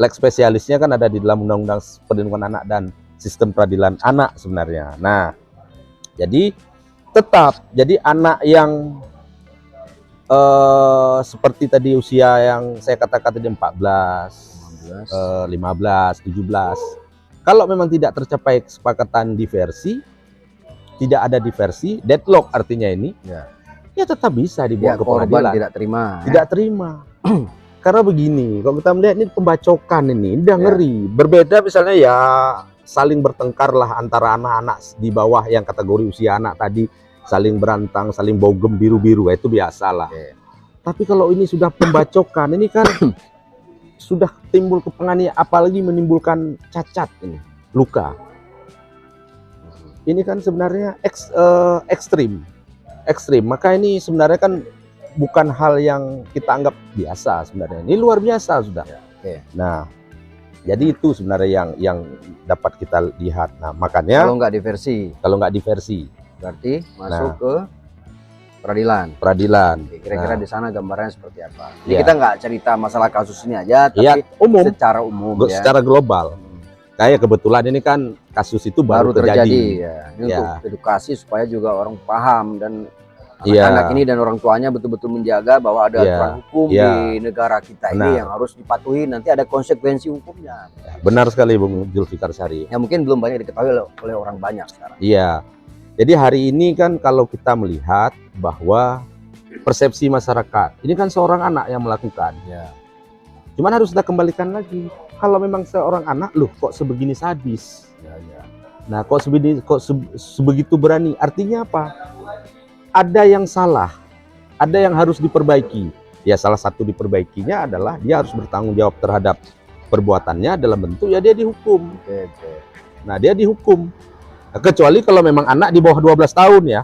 Leg spesialisnya kan ada di dalam Undang-Undang Perlindungan Anak dan Sistem Peradilan Anak sebenarnya. Nah, jadi tetap jadi anak yang seperti tadi usia yang saya katakan tadi 14, 15, 17. Kalau memang tidak tercapai kesepakatan diversi, tidak ada diversi, deadlock artinya ini, ya tetap bisa dibawa ke pengadilan. Tidak terima. Tidak terima. Karena begini, kalau kita melihat ini pembacokan ini udah ngeri. Berbeda misalnya ya saling bertengkar lah antara anak-anak di bawah yang kategori usia anak tadi, saling berantang, saling bogem biru-biru, itu biasa lah. Tapi kalau ini sudah pembacokan, ini kan sudah timbul ke penganiayaan, apalagi menimbulkan cacat ini, luka. Ini kan sebenarnya ekstrim. Maka ini sebenarnya kan bukan hal yang kita anggap biasa sebenarnya. Ini luar biasa sudah. Nah, jadi itu sebenarnya yang dapat kita lihat. Nah, makanya kalau nggak diversi, berarti masuk ke peradilan. Kira-kira di sana gambarannya seperti apa? Ini kita nggak cerita masalah kasus ini aja, tapi umum, secara umum, secara global. Kayak kebetulan ini kan kasus itu baru terjadi. Ini untuk edukasi supaya juga orang paham dan anak-anak ini dan orang tuanya betul-betul menjaga bahwa ada aturan hukum di negara kita ini yang harus dipatuhi. Nanti ada konsekuensi hukumnya. Benar sekali Bung Zulfikar Syarif. Yang mungkin belum banyak diketahui oleh orang banyak sekarang. Iya. Jadi hari ini kan kalau kita melihat bahwa persepsi masyarakat, ini kan seorang anak yang melakukan. Cuman harus kita kembalikan lagi. Kalau memang seorang anak, loh kok sebegini sadis. Nah, kok sebegitu berani. Artinya apa? Ada yang salah, ada yang harus diperbaiki. Ya salah satu diperbaikinya adalah dia harus bertanggung jawab terhadap perbuatannya dalam bentuk ya dia dihukum. Nah, dia dihukum. Kecuali kalau memang anak di bawah 12 tahun ya.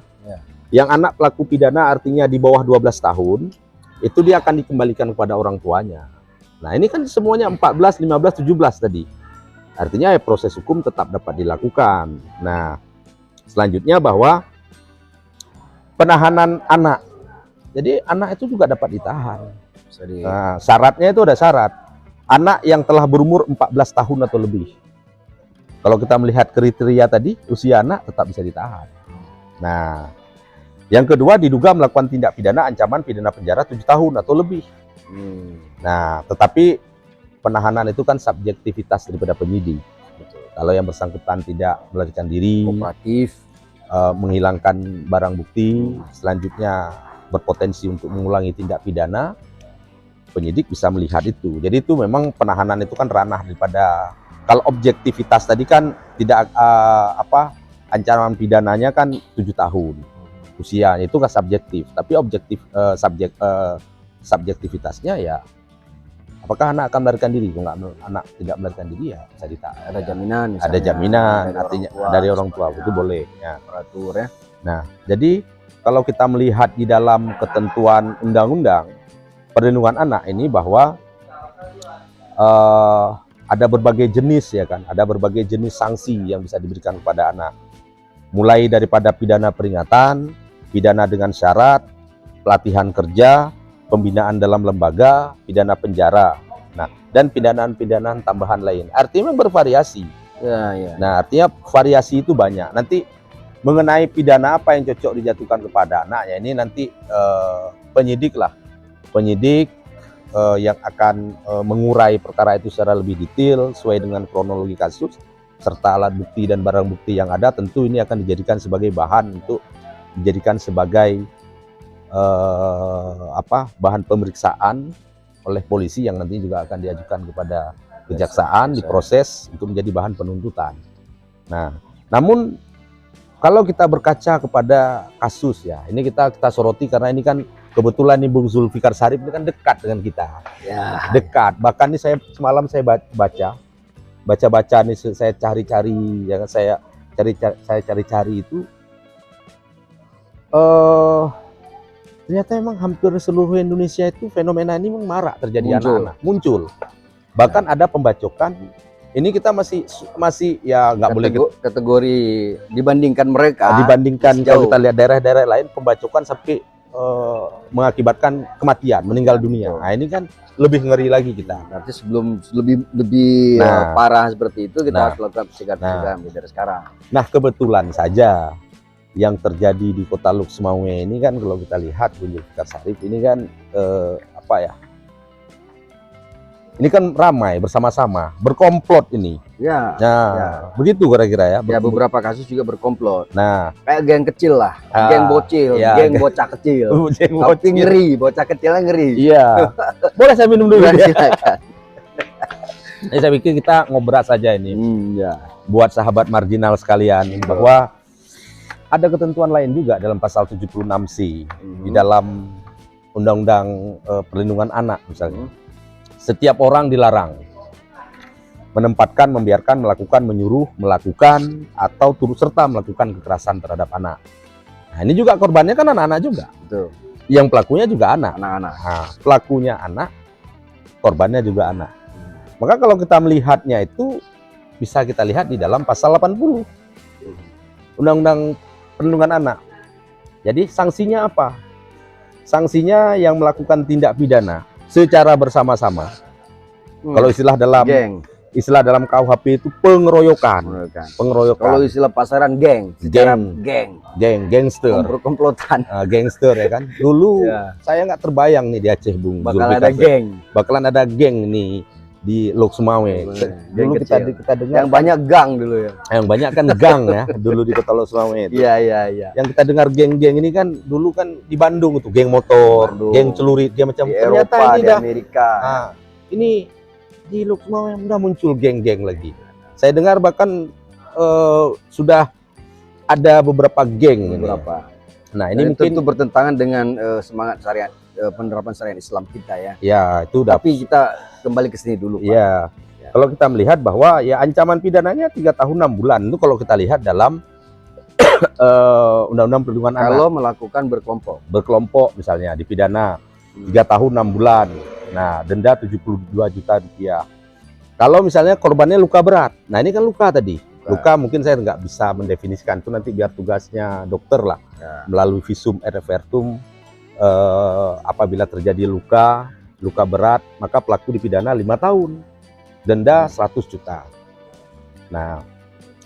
Yang anak pelaku pidana artinya di bawah 12 tahun, itu dia akan dikembalikan kepada orang tuanya. Nah, ini kan semuanya 14, 15, 17 tadi. Artinya ya proses hukum tetap dapat dilakukan. Nah, selanjutnya bahwa penahanan anak. Jadi anak itu juga dapat ditahan. Nah, syaratnya itu ada syarat. Anak yang telah berumur 14 tahun atau lebih. Kalau kita melihat kriteria tadi, usia anak tetap bisa ditahan. Nah, yang kedua diduga melakukan tindak pidana ancaman pidana penjara 7 tahun atau lebih. Nah, tetapi penahanan itu kan subjektivitas daripada penyidik. Kalau yang bersangkutan tidak melarikan diri, kooperatif, menghilangkan barang bukti, selanjutnya berpotensi untuk mengulangi tindak pidana, penyidik bisa melihat itu. Jadi itu memang penahanan itu kan ranah daripada, kalau objektivitas tadi kan tidak ancaman pidananya kan 7 tahun. Usianya itu kan subjektif, tapi subjektivitasnya ya apakah anak akan melarikan diri? Kalau anak tidak melarikan diri ya bisa ditahan. Ada jaminan, ada jaminan artinya dari orang tua itu boleh ya. Teratur ya. Nah, jadi kalau kita melihat di dalam ketentuan undang-undang perlindungan anak ini bahwa ada berbagai jenis ya kan, ada berbagai jenis sanksi yang bisa diberikan kepada anak. Mulai daripada pidana peringatan, pidana dengan syarat, pelatihan kerja, pembinaan dalam lembaga, pidana penjara, nah dan pidana-pidana tambahan lain. Artinya bervariasi. Nah, artinya variasi itu banyak. Nanti mengenai pidana apa yang cocok dijatuhkan kepada anak, ya ini nanti penyidik yang akan mengurai perkara itu secara lebih detail sesuai dengan kronologi kasus serta alat bukti dan barang bukti yang ada. Tentu ini akan dijadikan sebagai bahan untuk dijadikan sebagai bahan pemeriksaan oleh polisi yang nanti juga akan diajukan kepada kejaksaan diproses untuk menjadi bahan penuntutan. Nah, namun kalau kita berkaca kepada kasus ya, ini kita soroti karena ini kan kebetulan nih Bung Zulfikar Syarif ini kan dekat dengan kita. Dekat. Bahkan ini semalam saya baca nih, saya cari-cari ya kan, saya cari-cari itu ternyata emang hampir seluruh Indonesia itu fenomena ini memang marak terjadi, anak-anak muncul. Bahkan ada pembacokan. Ini kita masih ya nggak boleh kategori dibandingkan mereka. Dibandingkan kalau kita lihat daerah-daerah lain pembacokan sampai mengakibatkan kematian, meninggal dunia. Nah, ini kan lebih ngeri lagi kita. Berarti sebelum lebih parah seperti itu kita harus lakukan pencegahan dari sekarang. Nah, kebetulan saja yang terjadi di Kota Luk Semawe ini kan, kalau kita lihat Gunung Fikar Sarip ini kan ini kan ramai bersama-sama, berkomplot ini. Ya. Begitu kira-kira ya. Ya, beberapa kasus juga berkomplot. Nah, kayak geng kecil lah, geng bocil, geng bocah kecil. Tapi ngeri, bocah kecilnya ngeri. Iya. Boleh saya minum dulu? Silakan. Saya pikir kita ngobrol saja ini. Buat sahabat marginal sekalian, bahwa ada ketentuan lain juga dalam pasal 76C di dalam Undang-Undang Perlindungan Anak misalnya. Setiap orang dilarang menempatkan, membiarkan, melakukan, menyuruh, melakukan, atau turut serta melakukan kekerasan terhadap anak. Nah, ini juga korbannya kan anak-anak juga. Betul. Yang pelakunya juga anak. Anak-anak. Nah, pelakunya anak, korbannya juga anak. Maka kalau kita melihatnya itu bisa kita lihat di dalam pasal 80 Undang-Undang Perlindungan Anak. Jadi sanksinya apa? Sanksinya yang melakukan tindak pidana secara bersama-sama. Kalau istilah dalam KUHP itu pengeroyokan. Kalau istilah pasaran gangster, komplotan, gangster ya kan. Dulu saya nggak terbayang nih di Aceh, Bung. Bakalan ada geng nih di Luk Semawe. Dulu kita dengar yang banyak gang dulu ya. Yang banyak kan gang ya dulu di Kota Luk Semawe itu. Iya. Yang kita dengar geng-geng ini kan dulu kan di Bandung itu, geng motor, geng celurit, dia macam di Eropa, di Amerika. Nah, ini di Luk Semawe udah muncul geng-geng lagi. Saya dengar bahkan sudah ada beberapa geng. Nah, ini mungkin tentu bertentangan dengan semangat syariat, penerapan syariat Islam kita ya. Ya, itu udah. Tapi kita kembali ke sini dulu, Pak. Ya. Kalau kita melihat bahwa ya ancaman pidananya 3 tahun 6 bulan itu kalau kita lihat dalam Undang-Undang Perlindungan Anak. Kalau melakukan berkelompok misalnya dipidana 3 tahun 6 bulan. Nah, denda 72 juta rupiah. Kalau misalnya korbannya luka berat. Nah, ini kan luka tadi. Luka mungkin saya nggak bisa mendefinisikan, itu nanti biar tugasnya dokter lah. Melalui visum et repertum, apabila terjadi luka berat, maka pelaku dipidana 5 tahun. Denda 100 juta. Nah,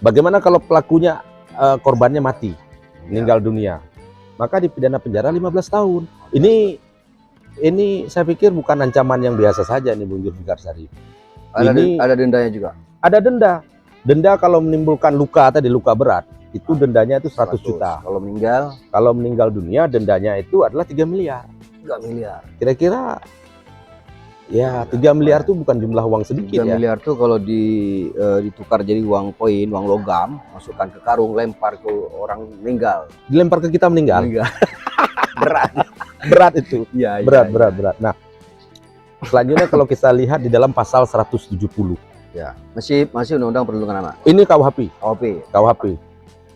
bagaimana kalau pelakunya korbannya mati, meninggal dunia? Maka dipidana penjara 15 tahun. Ini saya pikir bukan ancaman yang biasa saja nih, Bung Fikar Sarip. Ada dendanya juga. Ada denda. Denda kalau menimbulkan luka tadi, luka berat, itu dendanya itu 100 juta. Kalau meninggal dunia dendanya itu adalah 3 miliar. 3 miliar. Kira-kira ya 3 miliar itu bukan jumlah uang sedikit 3 miliar tuh kalau ditukar jadi uang koin, uang logam, masukkan ke karung, lempar ke orang meninggal. Dilempar ke kita meninggal. Berat itu. Ya, berat. Nah, selanjutnya kalau kita lihat di dalam pasal 170. Ya, masih Undang-Undang Perlindungan Anak. Ini KUHP.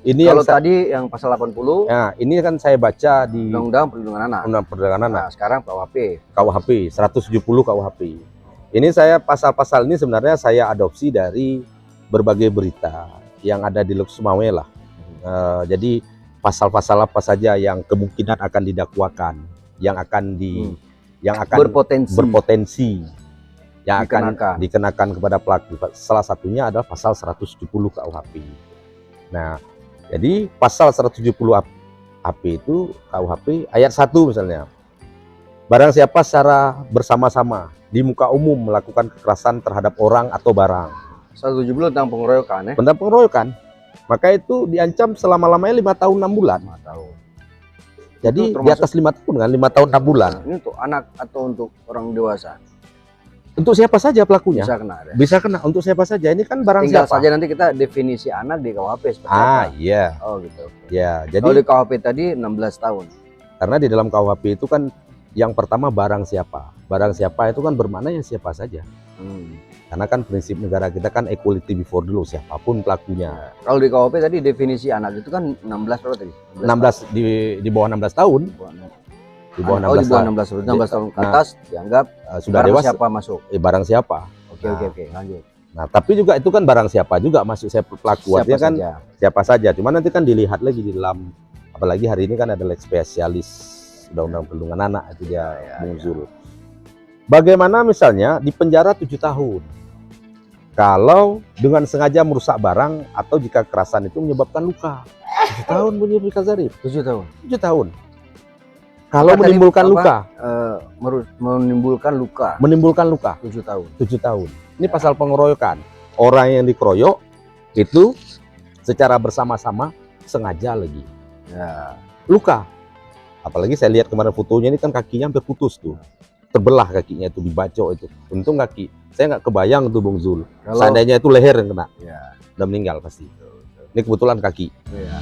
Ini kalau tadi yang pasal 80. Ya, ini kan saya baca di Undang-Undang Perlindungan Anak. Undang Perlindungan Anak. Nah, sekarang KUHP 170 KUHP. Ini pasal-pasal ini sebenarnya saya adopsi dari berbagai berita yang ada di Luk Semawe lah. Jadi pasal-pasal apa saja yang kemungkinan akan didakwakan, yang akan berpotensi yang akan dikenakan kepada pelaku. Salah satunya adalah pasal 170 KUHP. Nah, jadi pasal 170 KUHP itu KUHP ayat 1 misalnya. Barang siapa secara bersama-sama di muka umum melakukan kekerasan terhadap orang atau barang. 170 tentang pengeroyokan ya. Tentang pengeroyokan. Maka itu diancam selama-lamanya 5 tahun 6 bulan. 5 tahun. Jadi di atas 5 tahun kan, 5 tahun 6 bulan. Ini untuk anak atau untuk orang dewasa? Untuk siapa saja pelakunya. Bisa kena ya? Bisa kena, untuk siapa saja. Ini kan barang tinggal siapa. saja nanti kita definisi anak di KUHP seperti apa. Iya. Oh gitu. Ya, jadi kalau di KUHP tadi 16 tahun. Karena di dalam KUHP itu kan yang pertama barang siapa. Barang siapa itu kan bermakna yang siapa saja. Karena kan prinsip negara kita kan equality before the law, siapapun pelakunya. Kalau di KUHP tadi definisi anak itu kan 16 berapa tadi? 16 di bawah 16 tahun. Di bawah 16 tahun. 16 tahun ke atas dianggap sudah dewasa. Siapa masuk? Barang siapa. Oke, lanjut. Nah, tapi juga itu kan barang siapa juga masuk saya pelaku. Artinya kan siapa saja. Cuma nanti kan dilihat lagi di dalam, apalagi hari ini kan ada lex specialis Undang-Undang Perlindungan Anak itu dia Bung Zul. Bagaimana misalnya di penjara 7 tahun kalau dengan sengaja merusak barang atau jika kekerasan itu menyebabkan luka. 7 tahun Bung Zulfikar Zarif. 7 tahun. 7 tahun. Kalau menimbulkan luka, menimbulkan luka 7 tahun. 7 tahun. Ini pasal pengeroyokan. Orang yang dikeroyok itu secara bersama-sama sengaja lagi. Ya. Luka. Apalagi saya lihat kemarin fotonya ini kan kakinya hampir putus tuh. Terbelah kakinya itu, dibacok itu. Untung kaki. Saya nggak kebayang tuh Bung Zul. Seandainya itu leher yang kena. Ya. Udah meninggal pasti. Ini kebetulan kaki. Ya.